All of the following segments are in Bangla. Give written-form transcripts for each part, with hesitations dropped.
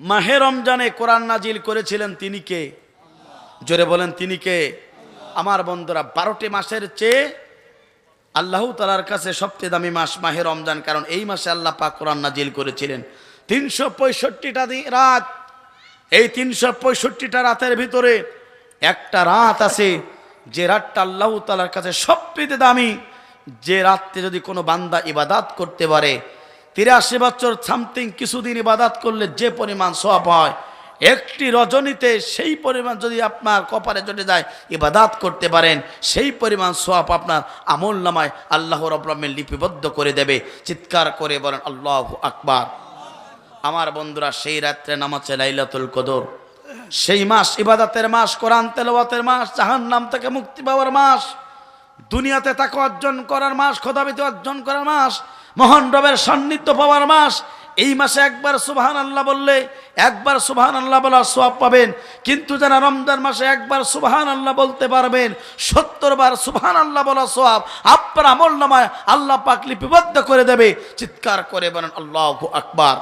মাহে রমজানে কোরআন নাজিল করেছিলেন তিনি কে? জোরে বলেন তিনি কে? আমার বন্ধুরা, 12টি মাসের চেয়ে আল্লাহ তাআলার কাছে সবচেয়ে দামি মাস মাহে রমজান, কারণ এই মাসে আল্লাহ পাক কোরআন নাজিল করেছিলেন 365টা রাত। এই 365টা রাতের ভিতরে একটা রাত আছে যে রাতটা আল্লাহ তাআলার কাছে সবচেয়ে দামি, যে রাতে যদি কোনো বান্দা ইবাদত করতে পারে 83 বছর সামথিং কিছুদিন ইবাদত করলে যে পরিমাণ সওয়াব হয়, একটি রজনীতে সেই পরিমাণ যদি আপনার কপালে জটে যায় ইবাদত করতে পারেন, সেই পরিমাণ সওয়াব আপনার আমলনামায় আল্লাহ রাব্বুল আলামিন লিপিবদ্ধ করে দেবে। চিৎকার করে বলেন আল্লাহু আকবার। আমার বন্ধুরা, সেই রাত্রে নামাজ লাইলাতুল কদর, সেই মাস ইবাদতের মাস, কোরআন তেলাওয়াতের মাস, জাহান্নাম থেকে মুক্তি পাওয়ার মাস, দুনিয়াতে তাকওয়া অর্জন করার মাস, খোদাভীতি অর্জন করার মাস, মহান রবের সান্নিধ্য পাওয়ার মাস। এই মাসে একবার সুবহানাল্লাহ বললে, একবার সুবহানাল্লাহ বলার সওয়াব পাবেন। কিন্তু যারা রমজান মাসে একবার সুবহানাল্লাহ বলতে পারবেন, 70 বার সুবহানাল্লাহ বলার সওয়াব আপনার আমলনামায় আল্লাহ পাক লিপিবদ্ধ করে দেবে। চিৎকার করে বলেন আল্লাহু আকবার।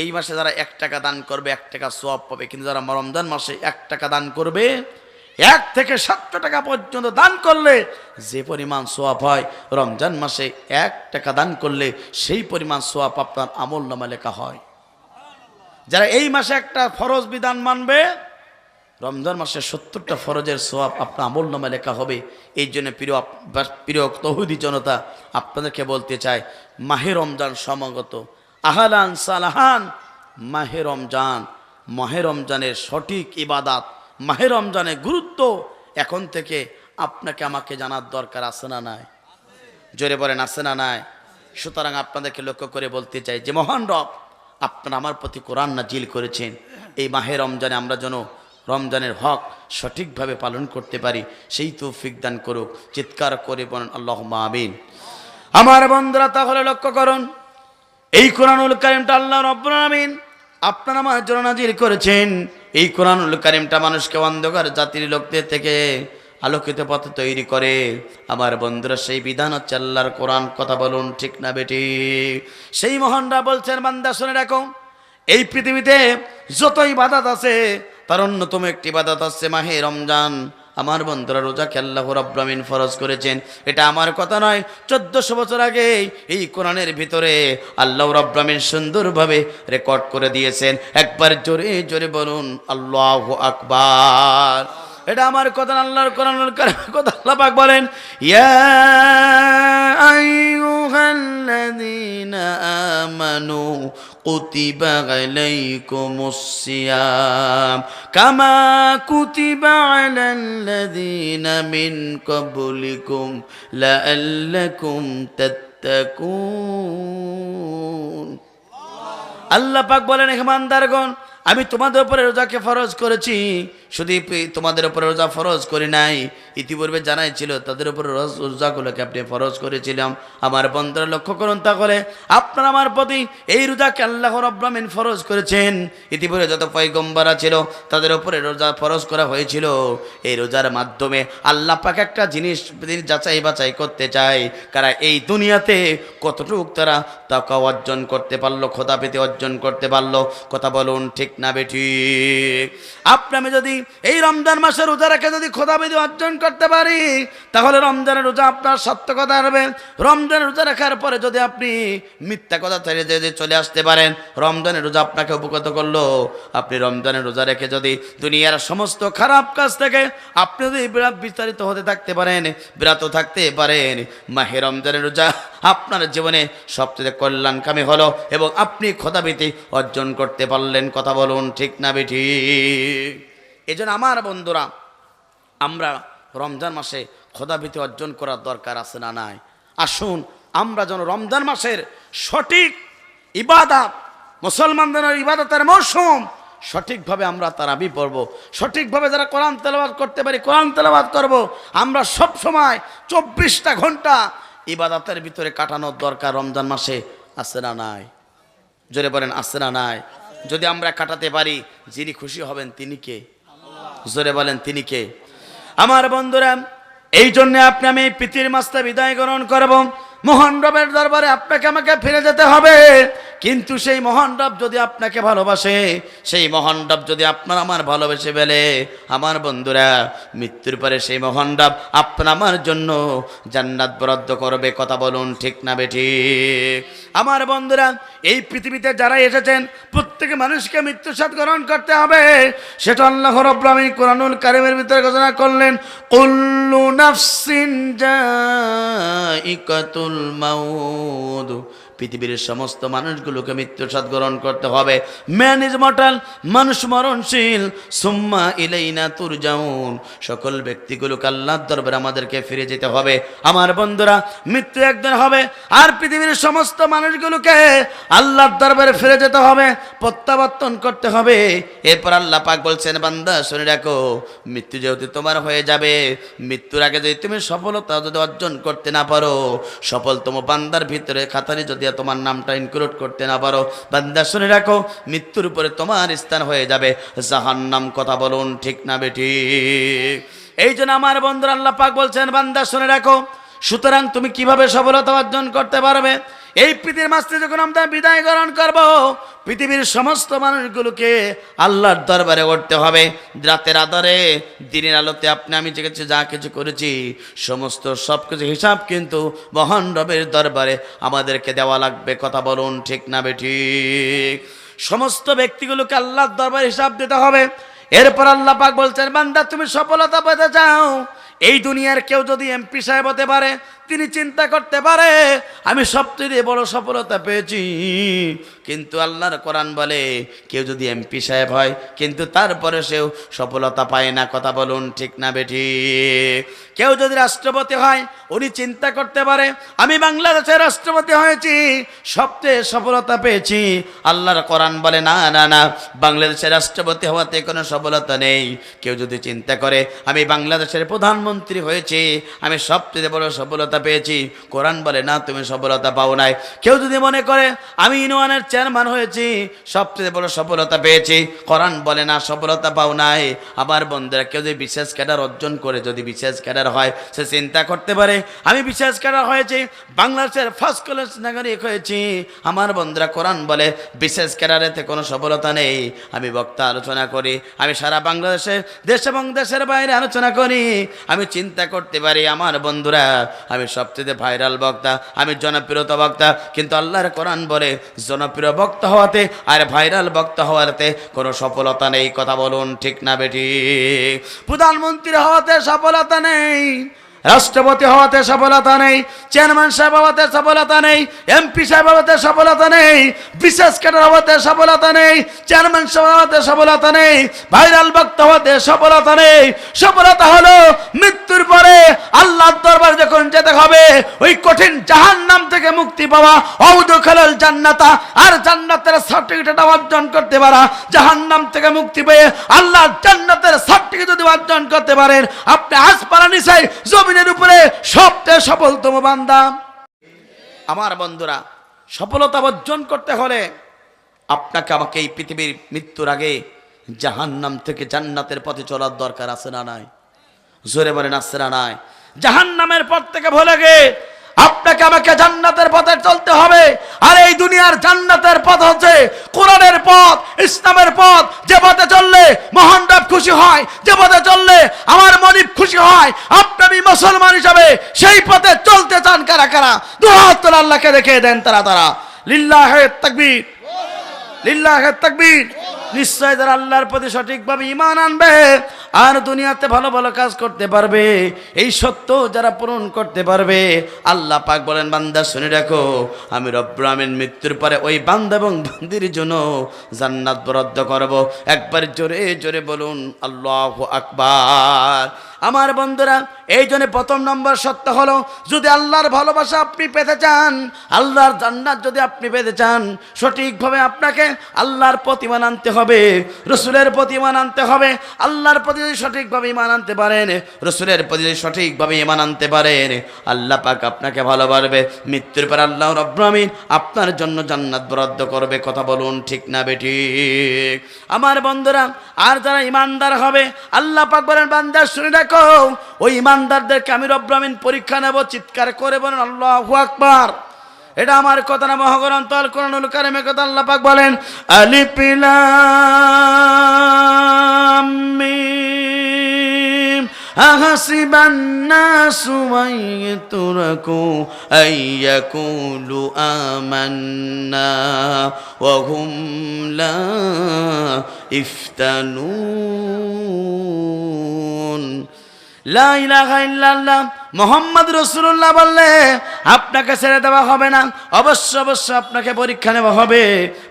এই মাসে যারা 1 টাকা দান করবে 1 টাকা সওয়াব পাবে, কিন্তু যারা রমজান মাসে 1 টাকা দান করবে, 1 থেকে 700 টাকা পর্যন্ত দান করলে যে পরিমাণ সওয়াব হয়, রমজান মাসে 1 টাকা দান করলে সেই পরিমাণ সওয়াব আপনার আমলনামায় লেখা হয়। যারা এই মাসে একটা ফরজ বিধান মানবে, রমজান মাসে 70টা ফরজের সওয়াব আপনার আমলনামায় লেখা হবে। এই জন্য প্রিয় তৌহিদি জনতা, আপনাদেরকে বলতে চাই, মাহে রমজান সমাগত, আহলান সালাহান। মাহে রমজান, মাহে রমজানের সঠিক ইবাদত, মাহে রমজানের গুরুত্ব এখন থেকে আপনাকে আমাকে জানার দরকার আছে না নাই? জোরে বলেন আছে না নাই? সুতরাং আপনাদেরকে লক্ষ্য করে বলতে চাই যে মহান রব আপনারা আমার প্রতি কোরআন নাজিল করেছেন। এই মাহে রমজানে আমরা যেন রমজানের হক সঠিকভাবে পালন করতে পারি, সেই তৌফিক দান করুক। চিৎকার করে বলেন আল্লাহুম্মা আমিন। আমার বন্ধুরা, তাহলে লক্ষ্য করুন, এই কোরআনুল কারীমটা আল্লাহ রাব্বুল আলামিন আপনারা আমার জন্য নাজিল করেছেন। এই কোরআনুল কারীমটা মানুষকে অন্ধকার জাতির লোকদের থেকে আলোকিত পথে তৈরি করে। আমার বন্ধুরা, সেই বিধান হচ্ছে আল্লাহর কোরআন। কথা বলুন ঠিক না বেটি? সেই মহানরা বলছেন, বান্দা শুনে রাখো, এই পৃথিবীতে যত ইবাদত আছে তার অন্যতম একটি ইবাদত আছে মাহে রমজান। আমার বন্ধুরা, রোজাকে আল্লাহ রাব্বুল আমিন ফরজ করেছেন। এটা আমার কথা নয়, 1400 বছর আগে এই কোরআনের ভিতরে আল্লাহ রাব্বুল আমিন সুন্দরভাবে রেকর্ড করে দিয়েছেন। একবার জোরে জোরে বলুন আল্লাহু আকবার। এটা আমার কথা, আল্লাহর কোরআনের কথা। আল্লাহ পাক বলেন, ইয়া আইয়ুহাল্লাযীনা আমানু কুতিবা আলাইকুমুস সিয়াম কামা কুতিবা আলাল্লাযীনা মিন ক্বাবলিকুম লাআল্লাকুম তাত্তাকুন। আল্লাহ পাক বলেন, হে বান্দারগণ, আমি তোমাদের উপরে রোজাকে ফরজ করেছি। শুধু তোমাদের উপরে রোজা ফরজ করি নাই, ইতিপূর্বে জানাই ছিল তাদের উপরে রোজাগুলোকে আপনি ফরজ করেছিলাম। আমার বন্ধুরা লক্ষ্য করুন, তাহলে আপনারা আমার প্রতি এই রোজাকে আল্লাহ রাব্বুল আমিন ফরজ করেছেন। ইতিপূর্বে যত পয়গম্বর ছিল তাদের উপরে রোজা ফরজ করা হয়েছিল। এই রোজার মাধ্যমে আল্লাহ পাক একটা জিনিস যাচাই বাছাই করতে চায়, কারা এই দুনিয়াতে কতটুকু তারা তাকওয়া অর্জন করতে পারলো, খোদাভীতি অর্জন করতে পারলো। কথা বলুন ঠিক না বেঠিক? আমি যদি এই রমজান মাসে রোজা রেখে যদি খোদাভীতি অর্জন করতে পারি, তাহলে রমজানের রোজা আপনার সার্থকতা হবে। রমজানের রোজা রাখার পরে যদি আপনি মিথ্যা কথা ছেড়ে যদি চলে আসতে পারেন, রমজানের রোজা আপনাকে উপকৃত করলো। আপনি রমজানের রোজা রেখে যদি দুনিয়ার সমস্ত খারাপ কাজ থেকে আপনি যদি বিস্তারিত হতে থাকতে পারেন, বিরত থাকতে পারেন, মাহে রমজানের রোজা আপনার জীবনে সবচেয়ে কল্যাণকামী হলো এবং আপনি খোদাভীতি অর্জন করতে পারলেন। কথা বলুন ঠিক না বেঠিক? এই জন্য আমার বন্ধুরা, আমরা রমজান মাসে খোদাভীতি অর্জন করার দরকার আছে না নাই? আসুন আমরা যেন রমজান মাসের সঠিক ইবাদত, মুসলমানদের ইবাদতের মৌসুম, সঠিকভাবে আমরা তারাবি পড়ব, সঠিকভাবে যারা কোরআন তেলাওয়াত করতে পারি কোরআন তেলাওয়াত করব। আমরা সব সময় 24টা ঘন্টা ইবাদতের ভিতরে কাটানোর দরকার রমজান মাসে আছে না নাই? জোরে বলেন আছে না নাই? যদি আমরা কাটাতে পারি, যিনি খুশি হবেন তিনি কে? জোরে বলেন তিনি কে? আমার বন্ধুরা, এই জন্য আমি এই পৃথিবীর মাসটা বিদায় গ্রহণ করব। মহান রবের দরবারে আপনাকে আমাকে ফিরে যেতে হবে। কিন্তু সেই মহান রব যদি আপনাকে ভালোবাসে, সেই মহান রব যদি আপনার আমার ভালোবেসে ফেলে, আমার বন্ধুরা মৃত্যুর পরে সেই মহান রব আপনার আমার জন্য জান্নাত বরাদ্দ করবে। কথা বলুন ঠিক না বেঠিক? আমার বন্ধুরা এই পৃথিবীতে যারা এসেছেন প্রত্যেক মানুষকে মৃত্যুর সাথে গ্রহণ করতে হবে। সেটা আল্লাহ রাব্বুল আলামিন কোরআনুল কারীমের ভিতরে ঘোষণা করলেন, কুল্লু নাফসিন যায়িকাতুল মাউত। পৃথিবীর সমস্ত মানুষগুলোকে মৃত্যুর স্বাদ গ্রহণ করতে হবে। ম্যান ইজ মর্টাল, মানুষ মরণশীল। সুম্মা ইলাইনা তুরজাউন, সকল ব্যক্তিগুলোকে আল্লাহর দরবারে আমাদেরকে ফিরে যেতে হবে। আমার বন্ধুরা মৃত্যু একদিন হবে, আর পৃথিবীর সমস্ত মানুষগুলোকে আল্লাহর দরবারে ফিরে যেতে হবে, প্রত্যাবর্তন করতে হবে। এরপর আল্লাহ পাক বলছেন, বান্দা শুনে রাখো, মৃত্যু যেহেতু তোমার হয়ে যাবে, মৃত্যুর আগে যদি তুমি সফলতা যদি অর্জন করতে না পারো, সফলতম বান্দার ভিতরে খাতারে যদি তোমার নামটা ইনক্লুড করতে না পারো, বান্দা শুনে রাখো, মৃত্যুর উপরে তোমার স্থান হয়ে যাবে জাহান্নাম। কথা বলুন ঠিক না বেঠিক? এই জন্য আমার বন্ধুরা আল্লাহ পাক বলছেন, বান্দা শুনে রাখো, সুতরাং তুমি কিভাবে সফলতা অর্জন করতে পারবে? এই পৃথিবীর মাঝে যখন আমরা বিদায় গ্রহণ করব, পৃথিবীর সমস্ত মানুষগুলোকে আল্লাহর দরবারে উঠতে হবে। রাতের আধারে দিনের আলোতে আপনি আমি যা কিছু করেছি সমস্ত সব কিছু হিসাব কিন্তু মহান রবের দরবারে আমাদেরকে দেওয়া লাগবে। কথা বলুন ঠিক না বেঠিক? সমস্ত ব্যক্তিগুলোকে আল্লাহর দরবারে হিসাব দিতে হবে। এরপর আল্লাহ পাক বলছেন, বান্দা তুমি সফলতা পেতে চাও, এই দুনিয়ার কেউ যদি এমপি সাহেব হতে পারে, তিনি চিন্তা করতে পারে আমি সবচেয়ে বড় সফলতা পেয়েছি। কিন্তু আল্লাহর কোরআন বলে, কেউ যদি এমপি সাহেব হয় কিন্তু তারপরে সেও সফলতা পায় না। কথা বলুন ঠিক না বেঠিক? কেউ যদি রাষ্ট্রপতি হয়, উনি চিন্তা করতে পারে আমি বাংলাদেশের রাষ্ট্রপতি হয়েছি, সবচেয়ে সফলতা পেয়েছি। আল্লাহর কোরআন বলে, না না না, বাংলাদেশের রাষ্ট্রপতি হওয়াতে কোনো সফলতা নেই। কেউ যদি চিন্তা করে আমি বাংলাদেশের প্রধানমন্ত্রী হয়েছি, আমি সবচেয়ে বড় সফলতা পেয়েছি, কোরআন বলে না, তুমি সফলতা পাও নাই। কেউ যদি মনে করে আমি ইউনিয়নের চেয়ারম্যান হয়েছি, সবচেয়ে বড় সফলতা পেয়েছি, কোরআন বলে না, সফলতা পাও নাই। আমার বন্ধুরা কেউ যদি বিশেষ ক্যাডার অর্জন করে, যদি বিশেষ ক্যাডার হয়, সে চিন্তা করতে পারে আমি বিশেষ ক্যাডার হয়েছি, বাংলাদেশের ফার্স্ট ক্লাস নাগরিক হয়েছি। আমার বন্ধুরা কোরআন বলে বিশেষ ক্যাডারেতে কোনো সফলতা নেই। আমি বক্তা আলোচনা করি, আমি সারা বাংলাদেশে দেশ এবং দেশের বাইরে আলোচনা করি, আমি চিন্তা করতে পারি আমার বন্ধুরা আমি সবচেয়ে ভাইরাল বক্তা, আমি জনপ্রিয়তা বক্তা। কিন্তু আল্লাহর কোরআন বলে জনপ্রিয় বক্তা হওয়াতে আর ভাইরাল বক্তা হওয়াতে কোনো সফলতা নেই। কথা বলুন ঠিক না বেঠিক? প্রধানমন্ত্রী হওয়াতে সফলতা নেই, রাষ্ট্রপতি হওয়াতে সফলতা নেই, চেয়ারম্যান সাহেব হওয়াতে সফলতা নেই, এমপি সাহেব হওয়াতে সফলতা নেই, বিশেষ ক্যাডার হওয়াতে সফলতা নেই, চেয়ারম্যান সাহেব হওয়াতে সফলতা নেই, ভাইরাল বক্তা হওয়াতে সফলতা নেই। সফলতা হলো মৃত্যুর পরে আল্লাহর দরবারে যখন যেতে হবে, ওই কঠিন জাহান্নাম থেকে মুক্তি পাওয়া, অউদুখালাল জান্নাতা, আর জান্নাতের সার্টিফিকেট অর্জন করতে পারা। জাহান্নাম থেকে মুক্তি পেয়ে আল্লাহর জান্নাতের সার্টিফিকেট যদি অর্জন করতে পারেন, আপনি আসমানের নিচে জমিনের উপরে সবচেয়ে সফলতম বান্দা। আমার বন্ধুরা সফলতা অর্জন করতে হলে আপনাকে আমাকে এই পৃথিবীর মৃত্যুর আগে জাহান্নাম থেকে জান্নাতের পথে চলার দরকার আছে না নাই? জোরে বলেন আছে না নাই? জাহান্নামের পথ থেকে ভুলে গে আপনাকে আমাকে জান্নাতের পথে চলতে হবে। আর এই দুনিয়ার জান্নাতের পথ হচ্ছে কোরআনের পথ, ইসলামের পথ। যে পথে চললে মহান রব খুশি হয়, যে পথে চললে আমার মনিব খুশি হয়, আপনি মুসলমান হিসাবে সেই পথে চলতে চান কারা কারা? দুই হাত তুলে আল্লাহকে দেখিয়ে দেন তারা তারা। লিল্লাহে তাকবীর, লিল্লাহে তাকবীর। নিশ্চয় যারা আল্লাহর প্রতি সঠিকভাবে ঈমান আনবে আর দুনিয়াতে ভালো ভালো কাজ করতে পারবে, এই সত্য যারা পূরণ করতে পারবে, আল্লাহ পাক বলেন, বান্দা শুনে রাখো, আমি রব্বুল আমিন মৃত্যুর পরে ওই বান্দা এবং বান্দির জন্য জান্নাত বরাদ্দ করব। একবার জোরে জোরে বলুন আল্লাহু আকবার। আমার বন্ধুরা এই জন্য প্রথম নম্বর সত্য হলো, যদি আল্লাহর ভালোবাসা আপনি পেতে চান, আল্লাহর জান্নাত যদি আপনি পেতে চান, সঠিকভাবে আপনাকে আল্লাহর প্রতি ঈমান আনতে হবে, রসুলের প্রতি ঈমান আনতে হবে। আল্লাহর প্রতি যদি সঠিকভাবে ঈমান আনতে পারেন, রসুলের প্রতি যদি সঠিকভাবে ঈমান আনতে পারেন, আল্লাহ পাক আপনাকে ভালোবাসবে। মৃত্যুর পর আল্লাহ রাব্বুল আমিন আপনার জন্য জান্নাত বরাদ্দ করবে। কথা বলুন ঠিক না বেঠিক? আমার বন্ধুরা আর যারা ঈমানদার হবে, আল্লাহ পাক বলেন, বান্দা শুনে রাখো, ওই ঈমানদারদেরকে আমি রব্বুল আমিন পরীক্ষা নেব। চিৎকার করে বলেন আল্লাহু আকবার। এটা আমার কথা না, মহাগ্রন্থ আল কোরআনুল কারীমে কথা আল্লাহ পাক বলেন আলিফ লাম মিম আহাসিবান নাসু আইয়ুতরাকু আইয়াকুলু আমান্না ওয়া হুম লা ইফতানুন। লা ইলাহা ইল্লাল্লাহ মুহাম্মদ রাসূলুল্লাহ বললে আপনাকে ছেড়ে দেওয়া হবে না, অবশ্যই অবশ্যই আপনাকে পরীক্ষা নেওয়া হবে।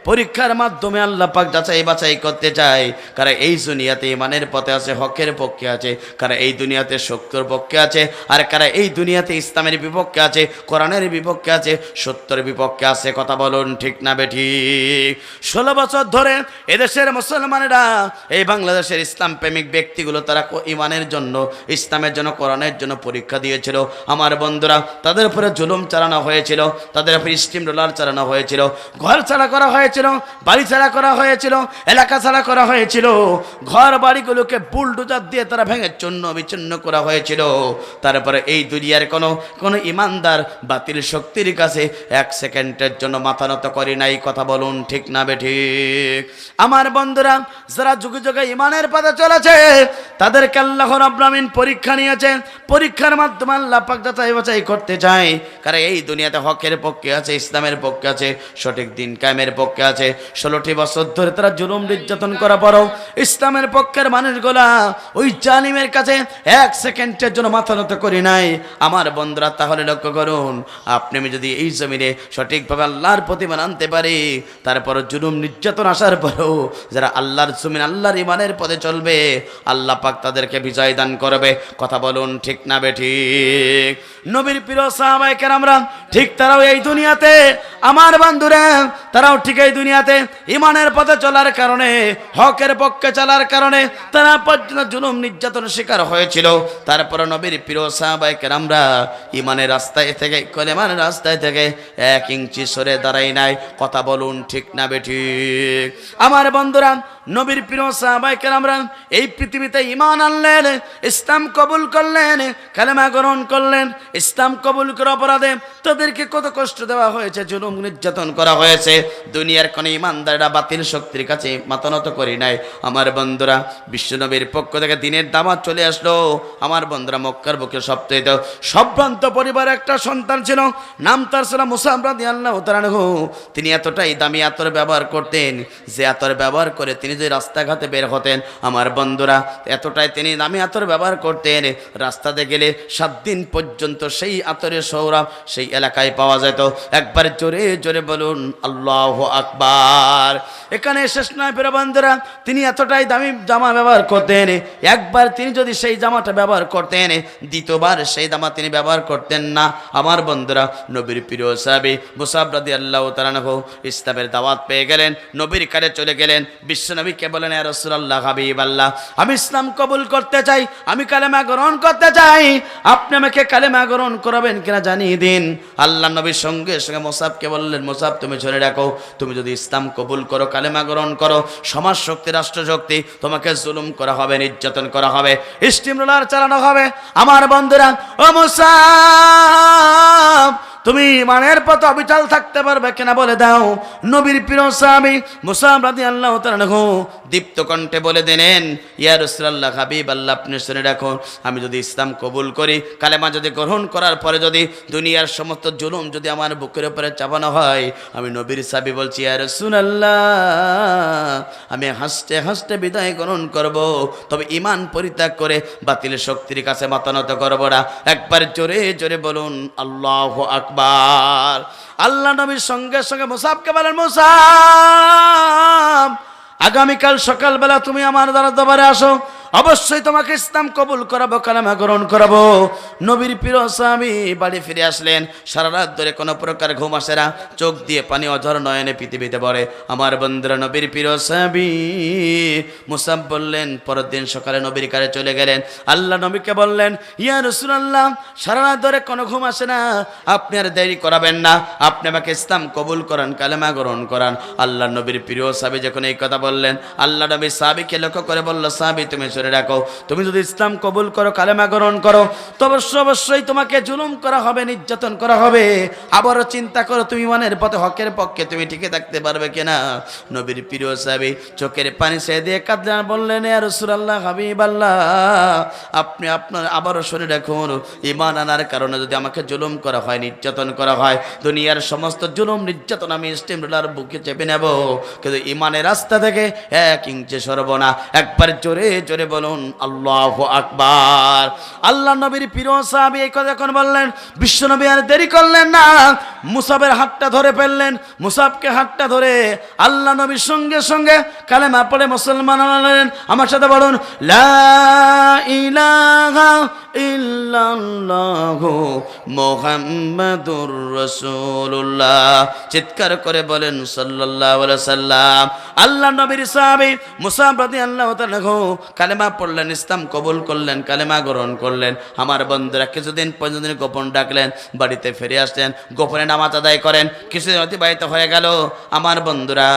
পরীক্ষার মাধ্যমে আল্লাহ পাক যাচাই বাছাই করতে চায় কারা এই দুনিয়াতে ঈমানের পথে আছে, হকের পক্ষে আছে, কারা এই দুনিয়াতে সত্যের পক্ষে আছে, আর কারা এই দুনিয়াতে ইসলামের বিপক্ষে আছে, কোরআনের বিপক্ষে আছে, সত্যের বিপক্ষে আছে। কথা বলুন ঠিক না বেঠিক? 16 বছর ধরে এদেশের মুসলমানেরা, এই বাংলাদেশের ইসলাম প্রেমিক ব্যক্তিগুলো তারা ঈমানের জন্য, ইসলামের জন্য, কোরআনের জন্য পরীক্ষা দিয়েছিল। আমার বন্ধুরা, তাদের উপরে জুলুম চালানো হয়েছিল, তাদের উপরে স্টিম রোলার চালানো হয়েছিল, ঘর ছাড়া করা হয়েছিল, বাড়ি ছাড়া করা হয়েছিল, এলাকা ছাড়া করা হয়েছিল, ঘর বাড়িগুলোকে বুলডোজার দিয়ে তারা ভেঙে চূর্ণ বিচ্ছিন্ন করা হয়েছিল। তারপরে এই দুনিয়ার কোনো ইমানদার বাতিল শক্তির কাছে 1 সেকেন্ডের জন্য মাথা নত করে নাই। কথা বলুন ঠিক না বেঠিক? আমার বন্ধুরা, যারা যুগে যুগে ইমানের পথে চলেছে তাদেরকে আল্লাহ রাব্বুল আমিন পরীক্ষা নিয়েছে। পরীক্ষার মাধ্যমে আল্লাহ পাক যাচাই বাছাই করতে চায় কারণ এই দুনিয়াতে হকের পক্ষে আছে, ইসলামের পক্ষে আছে, সঠিক দিন কায়েমের পক্ষে আছে। 16টি বছর ধরে তারা জুলুম নির্যাতন করা পরও ইসলামের পক্ষের মানুষগুলা ওই জালিমের কাছে 1 সেকেন্ডের জন্য মাথা নত করে নাই। আমার বন্ধুরা, তাহলে লক্ষ্য করুন, আপনি আমি যদি এই জমিনে সঠিকভাবে আল্লাহর প্রতিমান আনতে পারি, তারপর জুলুম নির্যাতন আসার পরও যারা আল্লাহর জমিন, আল্লাহর ইমানের পথে চলবে, আল্লাহ পাক তাদেরকে বিজয় দান করবে। কথা বলুন ঠিক না বেঠিক? নবীর প্রিয় সাহাবায়ে কেরামরা ঠিক তারাও এই দুনিয়াতে, আমার বন্ধুরা, তারাও ঠিক এই দুনিয়াতে ইমানের পথে চলার কারণে, হকের পক্ষে চলার কারণে তারা পর্যন্ত জুলুম নির্যাতন শিকার হয়েছিল। তারপর নবীর প্রিয় সাহাবায়ে কেরামরা ইমানের রাস্তায় থেকে, কলেমার রাস্তায় থেকে 1 ইঞ্চি সরে দাঁড়ায় নাই। কথা বলুন ঠিক না বেঠিক? আমার বন্ধুরা, নবীর প্রিয় সাহাবায়ে কেরামরা এই পৃথিবীতে ঈমান আনলেন, ইসলাম কবুল করলেন, কালেমা গ্রহণ করলেন। ইসলাম কবুল করার অপরাধে তাদেরকে কত কষ্ট দেওয়া হয়েছে, জুলুম নির্যাতন করা হয়েছে। দুনিয়ার কোন ঈমানদাররা বাতিল শক্তির কাছে মাথা নত করে নাই। আমার বন্ধুরা, বিশ্বনবীর পক্ষ থেকে দিনের দাওয়াত চলে আসলো। আমার বন্ধুরা, মক্কার বুকে সবচেয়ে সম্ভ্রান্ত পরিবারে একটা সন্তান ছিল, নাম তার ছিল মুসাব রাদিয়াল্লাহু তাআলা আনহু। তিনি এতটাই দামি আতর ব্যবহার করতেন যে আতর ব্যবহার করে তিনি যে রাস্তাঘাটে বের হতেন, আমার বন্ধুরা, এতটাই তিনি দামি আতর ব্যবহার করতেন, রাস্তাতে গেলে 7 দিন পর্যন্ত সেই আতরের সৌরভ সেই এলাকায় পাওয়া যেত। একবার জোরে জোরে বলুন আল্লাহু আকবার। এখানে শেষ নয় প্রিয় বন্ধুরা, তিনি এতটাই দামি জামা ব্যবহার করতেন, একবার তিনি যদি সেই জামাটা ব্যবহার করতেন, দ্বিতীয়বার সেই জামা তিনি ব্যবহার করতেন না। আমার বন্ধুরা, নবীর প্রিয় সাহাবী মুসাব রাদিয়াল্লাহু তাআলা আনহু ইসলামের দাওয়াত পেয়ে গেলেন, নবীর কাছে চলে গেলেন। বিশ্বনবীকে বলেন, ইয়া রাসূলুল্লাহ, হাবিবাল্লাহ, আমি ইসলাম কবুল করতে চাই, আমি কালেমা গ্রহণ করতে চাই, আপনি আমাকে কালেমা গ্রহণ করাবেন কিনা জানিয়ে দিন। আল্লাহ নবীর সঙ্গে সঙ্গে মুসাবকে বললেন, মুসাব, তুমি শুনে রাখো, তুমি যদি ইসলাম কবুল করো, কালেমা গ্রহণ করো, সমাজ শক্তি, রাষ্ট্র শক্তি, তোমাকে জুলুম করা হবে, নির্যাতন করা হবে, স্টিম রোলার চালানো হবে। আমার বন্ধুরা, ও মুসাব, তুমি ইমানের পথে অবিচল থাকতে পারবে কিনা বলে দাও। নবীর প্রিয় সাহাবী মুসাব রাদিয়াল্লাহু তাআলা আনহু দীপ্ত কণ্ঠে বলে দিলেন, ইয়া রাসূলুল্লাহ, হাবিবাল্লাহ, আপনি শুনে রাখুন, আমি যদি ইসলাম কবুল করি, কালেমা যদি গ্রহণ করার পরে যদি দুনিয়ার সমস্ত জুলুম যদি আমার বুকের উপরে চাপানো হয়, আমি নবীর সাহাবী বলছি, ইয়া রাসূলুল্লাহ, আমি হাসতে হাসতে বিদায় গ্রহণ করব, তবে ঈমান পরিত্যাগ করে বাতিল শক্তির কাছে মাথা নত করব না। একবার জোরে জোরে বলুন আল্লাহু আকবার। আল্লাহ নবীর সঙ্গে সঙ্গে মুসাবকে বলেন, মুসাব, আগামীকাল সকালবেলা তুমি আমার দরবারে আসো, অবশ্যই তোমাকে ইসলাম কবুল করাবো, কালেমা গ্রহণ করাবো। নবীর প্রিয় সাহাবী বাড়ি ফিরে আসলেন। সারা রাত ধরে কোনো প্রকার ঘুম আসে না, চোখ দিয়ে পানি অঝর নয়নে পৃথিবীতে পড়ে। আমার বন্ধুরা, নবীর প্রিয় সাহাবী মুসাব বললেন, পরের দিন সকালে নবীর কাছে চলে গেলেন। আল্লাহ নবীকে বললেন, ইয়া রাসূলুল্লাহ, সারা রাত ধরে কোনো ঘুম আসে না, আপনি আর দেরি করাবেন না, আপনি আমাকে ইসলাম কবুল করান, কালেমা গ্রহণ করান। আল্লাহ নবীর প্রিয় সাহাবী যখন এই কথা বললেন, আল্লাহ নবী সাহাবীকে লক্ষ্য করে বলল, সাহাবী, তুমি শুনে রাখো, তুমি যদি ইসলাম কবুল করো, কালেমা গ্রহণ করো, তো অবশ্যই তোমাকে জুলুম করা হবে, নির্যাতন করা হবে। আবারও চিন্তা করো, তুমি ইমানের পথে হকের পক্ষে তুমি টিকে থাকতে পারবে কিনা। নবীর প্রিয় সাহাবী চোখের পানি ছেড়ে দিয়ে কাঁদলেন, বললেন, ইয়া রাসূলুল্লাহ, হাবিবাল্লাহ, আপনি আপনার আবারও শুনে রাখুন, ঈমান আনার কারণে যদি আমাকে জুলুম করা হয়, নির্যাতন করা হয়, দুনিয়ার সমস্ত জুলুম নির্যাতন আমি স্টিম রোলার বুকে চেপে নেব, কিন্তু ঈমানের রাস্তা থেকে 1 ইঞ্চি সরব না। একবার জোরে জোরে বলুন আল্লাহু আকবার। আল্লাহ নবীর প্রিয় সাহাবী এই কথা যখন বললেন, বিশ্বনবী আর দেরি করলেন না, মুসাবের হাতটা ধরে ফেললেন। মুসাবকে হাতটা ধরে আল্লাহ নবীর সঙ্গে সঙ্গে কালেমা পড়ে মুসলমান হলেন। আমার সাথে বলুন, লা ইলাহা ইল্লাল্লাহু মুহাম্মাদুর রাসূলুল্লাহ। চিৎকার করে বলেন সাল্লাল্লাহু আলাইহি সাল্লাম। আল্লাহ নবীর সাহাবী মুসাব রাদিয়াল্লাহু তাআলা কালেমা পড়লেন, ইসলাম কবুল করলেন, কালেমা গ্রহণ করলেন। আমার বন্ধুরা কিছুদিন পর্যন্ত গোপন ডাকলেন, বাড়িতে ফিরে আসলেন, গোপনে নামাজ আদায় করেন। কিছুদিন অতিবাহিত হয়ে গেল আমার বন্ধুরা।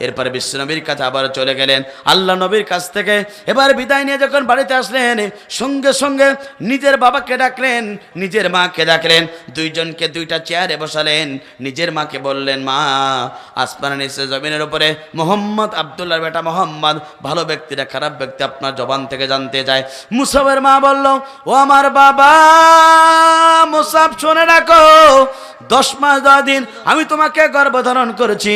এরপরে বিশ্বনবীর কাছে আবার চলে গেলেন। আল্লাহ নবীর কাছ থেকে এবার বিদায় নিয়ে যখন বাড়িতে আসলেন, সঙ্গে সঙ্গে নিজের বাবাকে ডাকলেন, নিজের মাকে ডাকলেন, দুইজনকে দুইটা চেয়ারে বসালেন। নিজের মাকে বললেন, মা, আসমানের নিচে জমিনের উপরে মোহাম্মদ, আব্দুল্লাহর বেটা মোহাম্মদ, ভালো ব্যক্তিরা খারাপ ব্যক্তি আপনার জবান থেকে জানতে চায়। মুসাবের মা বলল, ও আমার বাবা মুসাব, শুনে রাখো, 10 মাস 10 দিন আমি তোমাকে গর্ভধারণ করেছি।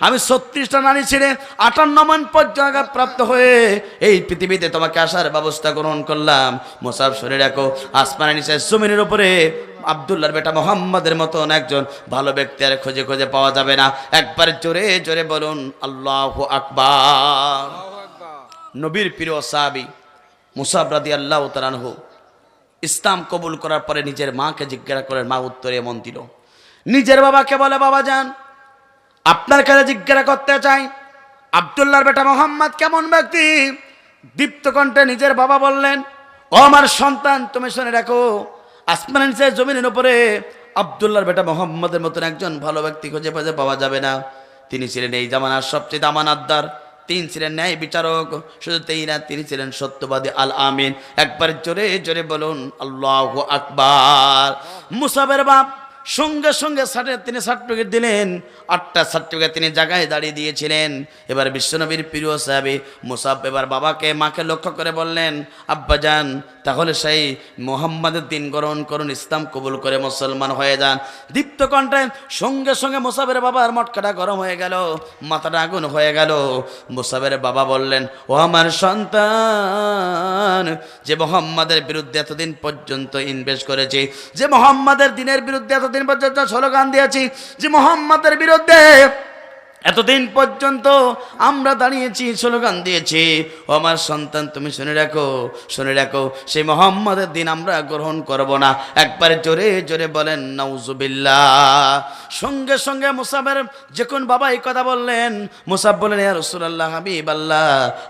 আমি 36টা নারী ছেড়ে 58 মান পর্যায়ে প্রাপ্ত হয়ে এই পৃথিবীতে তোমাকে আসার ব্যবস্থা গ্রহণ করলাম। মুসাব, শুনে রাখো, আসমানের নিচে জমিনের উপরে আব্দুল্লাহর বেটা মোহাম্মদের মতন একজন ভালো ব্যক্তি আর খুঁজে খুঁজে পাওয়া যাবে না। একবার জোরে জোরে বলুন আল্লাহু আকবার। নবীর প্রিয় সাহাবী মুসাব রাদিয়াল্লাহু তাআলা আনহু ইসলাম কবুল করার পরে নিজের মাকে জিজ্ঞাসা করেন, মা উত্তরে এমন দিল। নিজের বাবাকে বলে, বাবা যান, আপনার কাছে জিজ্ঞাসা করতে চাই, আব্দুল্লাহর বেটা মোহাম্মদ কেমন ব্যক্তি? দীপ্ত কণ্ঠে নিজের বাবা বললেন, ও আমার সন্তান, তুমি শুনে রাখো, আসমানের নিচে জমিনের উপরে আব্দুল্লাহর বেটা মোহাম্মদের মতন একজন ভালো ব্যক্তি খুঁজে খুঁজে পাওয়া যাবে না। তিনি ছিলেন এই জামানার সবচেয়ে আমানতদার, তিনি ছিলেন ন্যায় বিচারক, শুধু তাই না, তিনি ছিলেন সত্যবাদী, আল আমিন। একবার জোরে জোরে বলুন আল্লাহু আকবার। মুসাবের বাপ সঙ্গে সঙ্গে তিনি সার্টিফিকেট দিলেন। 8টা সার্টিফিকেট তিনি জায়গায় দাঁড়িয়ে দিয়েছিলেন। এবার বিশ্বনবীর প্রিয় সাহাবী মুসাব এবার বাবাকে মাকে লক্ষ্য করে বললেন, আব্বা যান, তাহলে সেই মোহাম্মদের দিন গ্রহণ করুন, ইসলাম কবুল করে মুসলমান হয়ে যান। দীপ্ত কণ্ঠে সঙ্গে সঙ্গে মুসাবের বাবার মটকাটা গরম হয়ে গেল, মাথাটা আগুন হয়ে গেল। মুসাবের বাবা বললেন, ও আমার সন্তান, যে মোহাম্মদের বিরুদ্ধে এতদিন পর্যন্ত ইনভেস্ট করেছি, যে মোহাম্মদের দিনের বিরুদ্ধে এতদিন পর্যন্ত স্লোগান দিয়েছি, যে মোহাম্মদের বিরুদ্ধে এতদিন পর্যন্ত আমরা দাঁড়িয়েছি, স্লোগান দিয়েছি, ও আমার সন্তান, তুমি শুনে রাখো, শুনে রাখো, সেই মোহাম্মদের দিন আমরা গ্রহণ করব না। একবার জোরে জোরে বলেন নাউজুবিল্লাহ। সঙ্গে সঙ্গে মুসাবের যখন বাবা এই কথা বললেন, মুসাব বললেন, ইয়া রাসূলুল্লাহ, হাবিবাল্লাহ,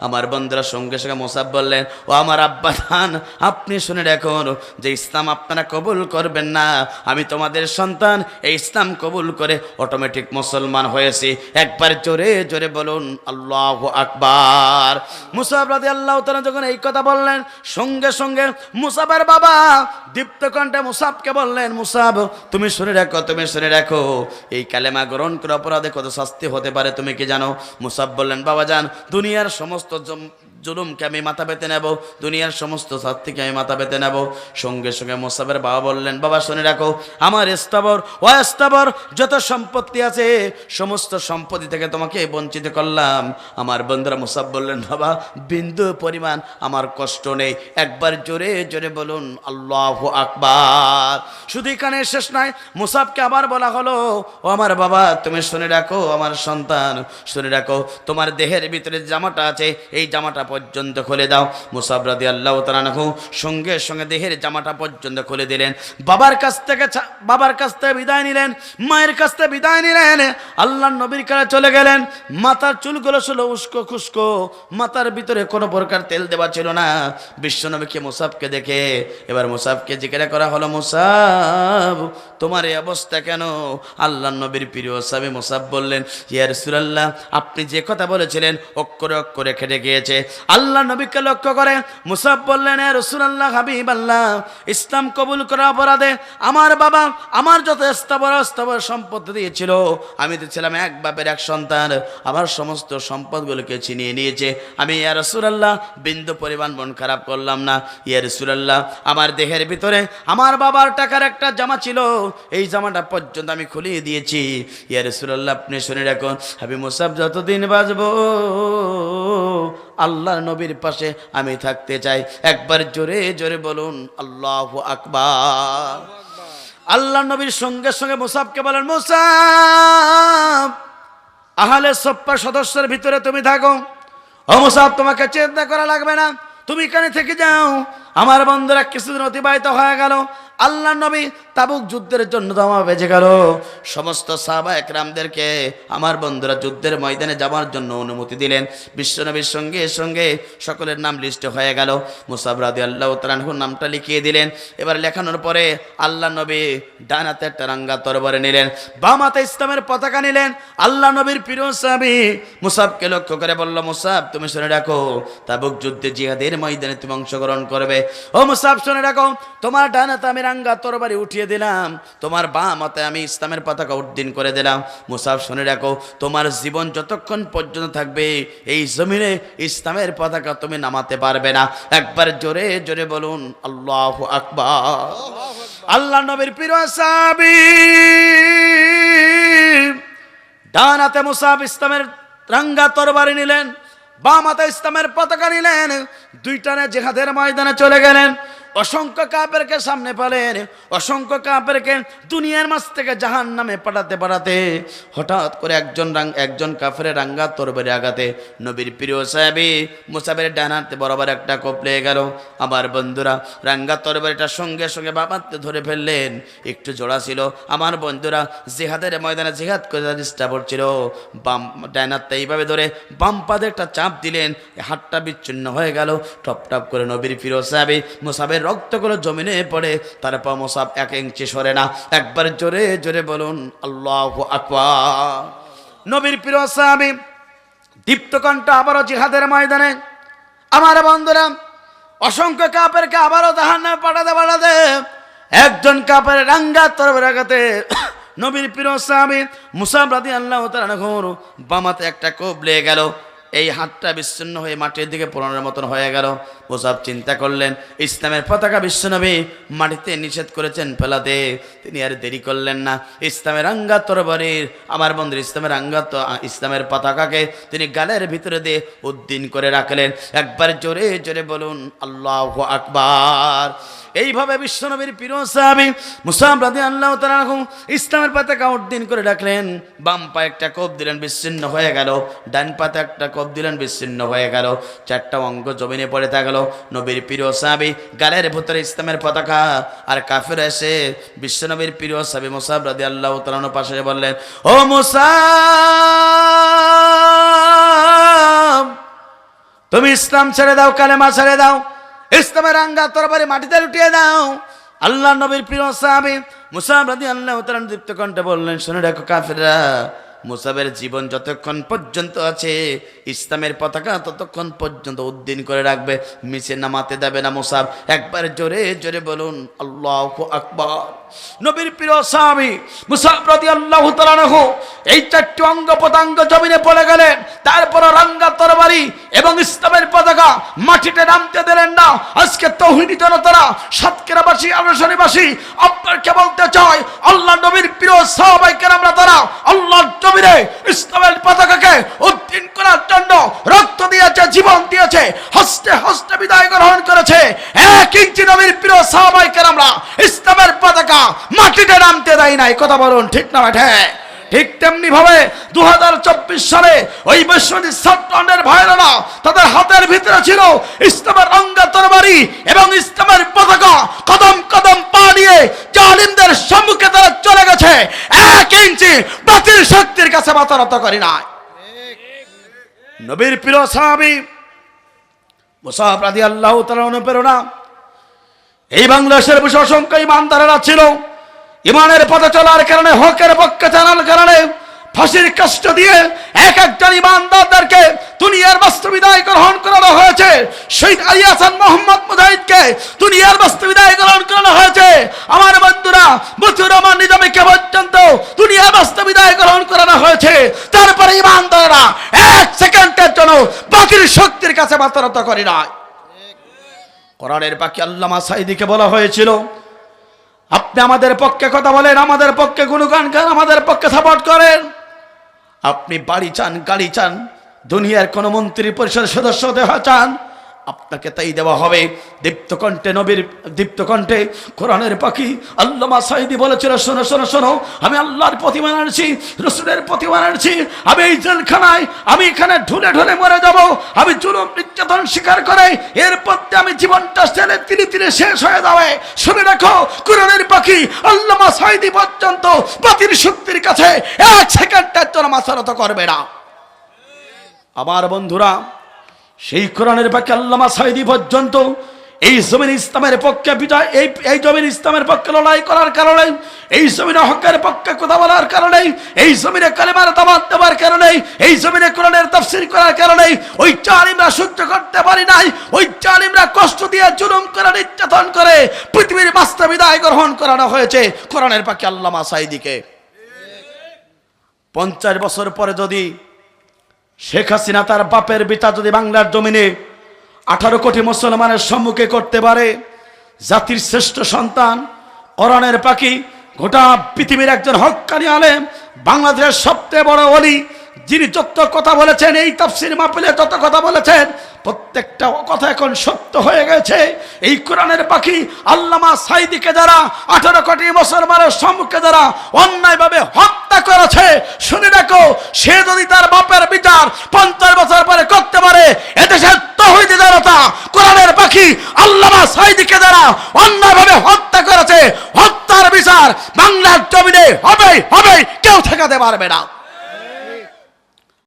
আমার বন্ধুরা সঙ্গে সঙ্গে মুসাব বললেন, ও আমার আব্বা জান, আপনি শুনে রাখুন, যে ইসলাম আপনারা কবুল করবেন না, আমি তোমাদের সন্তান, এই ইসলাম কবুল করে অটোমেটিক মুসলমান হয়েছি। একবার জোরে জোরে বলুন আল্লাহু আকবার। মুসাব রাদিয়াল্লাহু তাআলা যখন এই কথা বললেন, সঙ্গে সঙ্গে মুসাবের বাবা দীপ্ত কণ্ঠে মুসাবকে বললেন, মুসাব, তুমি শুনে রাখো, তুমি শুনে রাখো, এই কালেমা গ্রহণ করে অপরাধে কত শাস্তি হতে পারে তুমি কি জানো? মুসাব বললেন, বাবা যান, দুনিয়ার সমস্ত জুলুমকে আমি মাথা পেতে নেব, দুনিয়ার সমস্ত শাস্তিকে আমি মাথা পেতে নেব। সঙ্গে সঙ্গে মুসাবের বাবা বললেন, বাবা শুনে রাখো, আমার স্থাবর ও স্থাবর যত সম্পত্তি আছে, সমস্ত সম্পত্তি থেকে তোমাকে বঞ্চিত করলাম। আমার বন্ধুরা মুসাব বললেন, বাবা বিন্দু পরিমাণ আমার কষ্ট নেই। একবার জোরে জোরে বলুন আল্লাহু আকবার। শুধু এখানে শেষ নয়, মুসাবকে আবার বলা হলো, ও আমার বাবা, তুমি শুনে রাখো, আমার সন্তান, শুনে রাখো, তোমার দেহের ভিতরে জামাটা আছে, এই জামাটা পর্যন্ত খুলে দাও। মুসাব রাদিয়াল্লাহু তাআলা আনহু সঙ্গে সঙ্গে দেহের জামাটা পর্যন্ত খুলে দিলেন। বাবার কাছ থেকে বিদায় নিলেন, মায়ের কাছ থেকে বিদায় নিলেন, আল্লাহর নবীর কাছে চলে গেলেন। মাথার চুলগুলো ছিল উস্কো খুস্কো, মাথার ভিতরে কোনো প্রকার তেল দেওয়া ছিল না। বিশ্বনবীকে মুসাবকে দেখে এবার মুসাবকে জিজ্ঞাসা করা হলো, মুসাব, তোমার এই অবস্থা কেন? আল্লাহর নবীর প্রিয় সাহাবী মুসাব বললেন, ইয়া রাসূলুল্লাহ, আপনি যে কথা বলেছিলেন অক্ষরে অক্ষরে খেটে গিয়েছে। আল্লাহ নবীকে লক্ষ্য করে মুসাব বললেন, এ রাসূলুল্লাহ হাবিবাল্লাহ, ইসলাম কবুল করার অপরাধে আমার বাবা আমার যত স্থাবর সম্পদ দিয়েছিল, আমি তো ছিলাম এক বাপের এক সন্তান, আমার সমস্ত সম্পদগুলোকে ছিনিয়ে নিয়েছে। আমি ইয়া রাসূলুল্লাহ বিন্দু পরিমাণ মন খারাপ করলাম না। ইয়া রাসূলুল্লাহ আমার দেহের ভিতরে আমার বাবার টাকার একটা জামা ছিল, এই জামাটা পর্যন্ত আমি খুলিয়ে দিয়েছি। ইয়া রাসূলুল্লাহ আপনি শুনে রাখুন, আমি মুসাব যতদিন বাঁচবো আল্লাহর নবীর পাশে আমি থাকতে চাই। একবার জোরে জোরে বলুন আল্লাহু আকবার। আল্লাহ নবীর সঙ্গে সঙ্গে মুসাবকে বলেন, মুসাব আহলে সফফা সদস্যের ভিতরে তুমি থাকো। ও মুসাব তোমাকে চিন্তা করা লাগবে না, তুমি এখানে থেকে যাও। আমার বন্ধুরা কিছুদিন অতিবাহিত হয়ে গেল, আল্লাহ নবী তাবুক যুদ্ধের জন্য দাওয়া বেজে গেল। সমস্ত সাহাবা একরামদেরকে আমার বন্ধুরা যুদ্ধের ময়দানে যাওয়ার জন্য অনুমতি দিলেন। বিশ্বনবীর সঙ্গে সঙ্গে সকলের নাম লিস্টে হয়ে গেল। মুসাব রাদিয়াল্লাহু তাআলা আনহুর নামটা লিখিয়ে দিলেন। এবার লেখানোর পরে আল্লাহ নবী ডান হাতে একটা রাঙ্গা তরবারি নিলেন, বাম হাতে ইসলামের পতাকা নিলেন। আল্লাহ নবীর প্রিয় সাহাবী মুসাবকে লক্ষ্য করে বলল, মুসাব তুমি শুনে রাখো, তাবুক যুদ্ধে জিহাদের ময়দানে তুমি অংশগ্রহণ করবে। ও মুসাব শুনে রাখো, তোমার ডান হাতে আমি রাঙ্গা তরবারি উঠিয়ে দিলাম, তোমার বাম হাতে আমি ইসলামের পতাকা উড্ডীন করে দিলাম। মুসাব শুনে রাখো, তোমার জীবন যতক্ষণ পর্যন্ত থাকবে এই জমিনে ইসলামের পতাকা তুমি নামাতে পারবে না। একবার জোরে জোরে বলুন আল্লাহু আকবার। আল্লাহ নবীর প্রিয় সাহাবী ডান হাতে মুসাব ইসলামের রাঙ্গা তরবারি নিলেন, বাম হাতে ইসলামের পতাকা নিলেন, দুইটানে জিহাদের ময়দানে চলে গেলেন। অসংখ্য কাফেরকে সামনে পেলেন, অসংখ্য কাফেরকে দুনিয়ার মাঝ থেকে জাহান্নামে পাঠাতে পাঠাতে হঠাৎ করে একজন কাফের রাঙ্গা তরবারি আঘাতে নবীর প্রিয় সাহাবী মুসাবের ডান হাতে বরাবর একটা কোপ লেগে গেল। আমার বন্ধুরা রাঙ্গা তরবারিটা সঙ্গে সঙ্গে বাবাতে ধরে ফেললেন। একটু জোড়া ছিল, আমার বন্ধুরা জিহাদের ময়দানে জিহাদ করে চেষ্টা করছিল, বাম ডান হাতটা এইভাবে ধরে বাম পাদে একটা চাপ দিলেন, হাতটা বিচ্ছিন্ন হয়ে গেল। টপ টপ করে নবীর প্রিয় সাহাবী মুসাবের রক্তগুলো জমিনে পড়ে, তারপর মুসাব 1 ইঞ্চি সরে না। একবার জোরে জোরে বলুন আল্লাহু আকবার। নবীর প্রিয় সাহাবী দীপ্ত কণ্ঠ আবারও জিহাদের ময়দানে। আমার বন্ধুরা অসংখ্য কাফেরকে আবারও জাহান্নামে পাঠাতে একজন কাফের রাঙ্গা তরবারি আঘাতে নবীর প্রিয় সাহাবী মুসাব রাদিয়াল্লাহু তাআলা আনহু বাম হাতে একটা কোপ লেগে গেল। এই হাতটা বিচ্ছিন্ন হয়ে মাটির দিকে পড়ানোর মতন হয়ে গেল। মুসাব চিন্তা করলেন, ইসলামের পতাকা বিশ্বনবী মাটিতে নিষেধ করেছেন ফেলাতে, তিনি আর দেরি করলেন না। ইসলামের রাঙ্গা তরবারির আমার বন্ধু ইসলামের পতাকাকে তিনি গালের ভিতরে দিয়ে উদ্দিন করে রাখলেন। একবার জোরে জোরে বলুন আল্লাহু আকবার। এইভাবে বিশ্বনবীর প্রিয় সাহাবী মুসাব রাদিয়াল্লাহু তাআলা আনহু ইসলামের পতাকা উদ্দিন করে রাখলেন। বাম পায়ে একটা কোপ দিলেন, বিচ্ছিন্ন হয়ে গেল। ডান পাতে একটা কোপ দিলেন, বিচ্ছিন্ন হয়ে গেল। 4টা অঙ্গ জমিনে পড়ে থাকলো। নবীর প্রিয় সাহাবী গালের ভিতরে ইসলামের পতাকা, আর কাফের এসে বিশ্বনবীর প্রিয় সাহাবী মুসাব রাদিয়াল্লাহু তাআলা আনহু পাশে বললেন, ও মুসাব তুমি ইসলাম ছেড়ে দাও, কালেমা ছেড়ে দাও, ইসলামের রাঙ্গা তরবারি মাটিতে লুটিয়ে দাও। আল্লাহ নবীর প্রিয় সাহাবী মুসাব রাদিয়াল্লাহু তাআলা দীপ্ত কণ্ঠে বললেন, শুনে রাখো কাফেররা, মুসাবের জীবন যতক্ষণ পর্যন্ত আছে ইসলামের পতাকা ততক্ষণ পর্যন্ত উদ্দিন করে রাখবে, মিছে নামাতে দেবে না মুসাব। একবার জোরে জোরে বলুন আল্লাহু আকবার। নবীর প্রিয় সাহাবী মুসাব রাদিয়াল্লাহু তাআলা আনহু এই 4টি অঙ্গ প্রত্যঙ্গ জমিনে পড়ে গেলেন। তারপর রাঙ্গা তরবারি এবং ইসলামের পতাকা মাটিতে নামতে দিলেন না। আজকে তাওহীদি জনতারা সাতক্ষীরাবাসী আলোচনীবাসী আপনাকে বলতে চাই, আল্লাহ নবীর প্রিয় সাহাবায়ে কেরামরা তারা আল্লাহর জমিনে ইসলামের পতাকাকে উদ্দিন করার জন্য রক্ত দিয়েছে, জীবন দিয়েছে, হস্তে হস্তে বিদায় গ্রহণ করেছে। 1 ইঞ্চি নবীর প্রিয় সাহাবায়ে কেরামরা ইসলামের পতাকা মাটিতে নামতে দেয় নাই। কথা বলুন ঠিক না বেঠে? ঠিক তেমনি ভাবে 2024 সালে ওই বৈষ্ণবী ছাত্রদের ভাইরা তাদের হাতের ভিতরে ছিল ইসলামের রাঙ্গা তরবারি এবং ইসলামের পতাকা। কদম কদম পা দিয়ে জালিমদের সম্মুখে তারা চলে গেছে। 1 ইঞ্চি বাতিল শক্তির কাছে মাথা নত করি নাই। নবীর প্রিয় সাহাবী মুসাব রাদিয়াল্লাহু তাআলা অনুপ্রেরণা। এই বাংলাদেশের বসে অসংখ্য ইমানদারেরা ছিল, ইমানের পথে চলার কারণে, হকের পক্ষে চলার কারণে ফাঁসির কষ্ট দিয়ে একজন ইমানদারদেরকে দুনিয়ার বাস্তবিদায় গ্রহণ করানো হয়েছে। শহীদ আলী হাসান মোহাম্মদ মুজাহিদকে দুনিয়ার বাস্তবে বিদায় গ্রহণ করানো হয়েছে। আমার বন্ধুরা মতিউর রহমান নিজামীকে পর্যন্ত দুনিয়ার বাস্তবে বিদায় গ্রহণ করানো হয়েছে। তারপরে ইমানদাররা এক সেকেন্ডের জন্য বাতিল শক্তির কাছে মাথা নত করে না। কোরআনের বাকি আল্লামা সাঈদীকে বলা হয়েছিল, আপনি আমাদের পক্ষে কথা বলেন, আমাদের পক্ষে গুণগান করেন, আমাদের পক্ষে সাপোর্ট করেন। আপনি বাড়ি চান, গাড়ি চান, দুনিয়ার কোন মন্ত্রী পরিষদের সদস্য হতে চান, আপনাকে তাই দেওয়া হবে। দীপ্তকণ্ঠে নবীর দীপ্তকণ্ঠে কোরআনের পাখি আল্লামা সাঈদী বলেছিল, শোনো শোনো শোনো, আমি আল্লাহর প্রতিমান আনছি, রসুলের প্রতিমান আনছি। আমি এই জেলখানায়, আমি এখানে ঢুলে ঢুলে মরে যাব, আমি জুলুম নির্যাতন স্বীকার করে এরপর আমি জীবনটা ছেলে তিলে তিলে শেষ হয়ে যাবে। শুনে রাখো, কোরআনের পাখি আল্লামা সাঈদী পর্যন্ত বাতিল শক্তির কাছে এক সেকেন্ডের জন্য মাথা নত করবে না। আমার বন্ধুরা, সেই কোরআনের পাখি আল্লামা সাঈদী পর্যন্ত এই জমিন ইসলামের পক্ষে বিজয়, এই জমিন ইসলামের পক্ষে লড়াই করার কারণে, এই জমিনে হকের পক্ষে কথা বলার কারণে, এই জমিনে কালেমার দাওয়াত দেওয়ার কারণে, এই জমিনে কোরআনের তাফসীর করার কারণে ওই জালিমরা সহ্য করতে পারি নাই। ওই জালিমরা কষ্ট দিয়ে জুলুম করে, নির্যাতন করে পৃথিবীর বাস্তবে বিদায় গ্রহণ করানো হয়েছে কোরআনের পাখি আল্লামা সাঈদীকে। 50 বছর পরে যদি শেখ হাসিনা তার বাপের বিচার যদি বাংলার জমিনে 18 কোটি মুসলমানের সম্মুখে করতে পারে, জাতির শ্রেষ্ঠ সন্তান কোরআনের পাখি, গোটা পৃথিবীর একজন হক্কানি আলেম, বাংলাদেশের সবচেয়ে বড় ওলি, যিনি যত কথা বলেছেন এই তাফসীর মাহফিলে, যত কথা বলেছেন প্রত্যেকটা কথা এখন সত্য হয়ে গেছে। এই কোরআনের পাখি আল্লামা সাঈদীকে যারা 18 কোটি মুসলমানের সম্মুখে যারা অন্যায়ভাবে হত্যা করেছে, শুনে রাখো, সে যদি তার বাপের বিচার 50 বছর পরে করতে পারে, এদেশের তাওহীদি জনতা কোরআনের পাখি আল্লামা সাঈদীকে যারা অন্যায়ভাবে হত্যা করেছে, হত্যার বিচার বাংলার জমিনে হবে, কেউ ঠেকাতে পারবে না।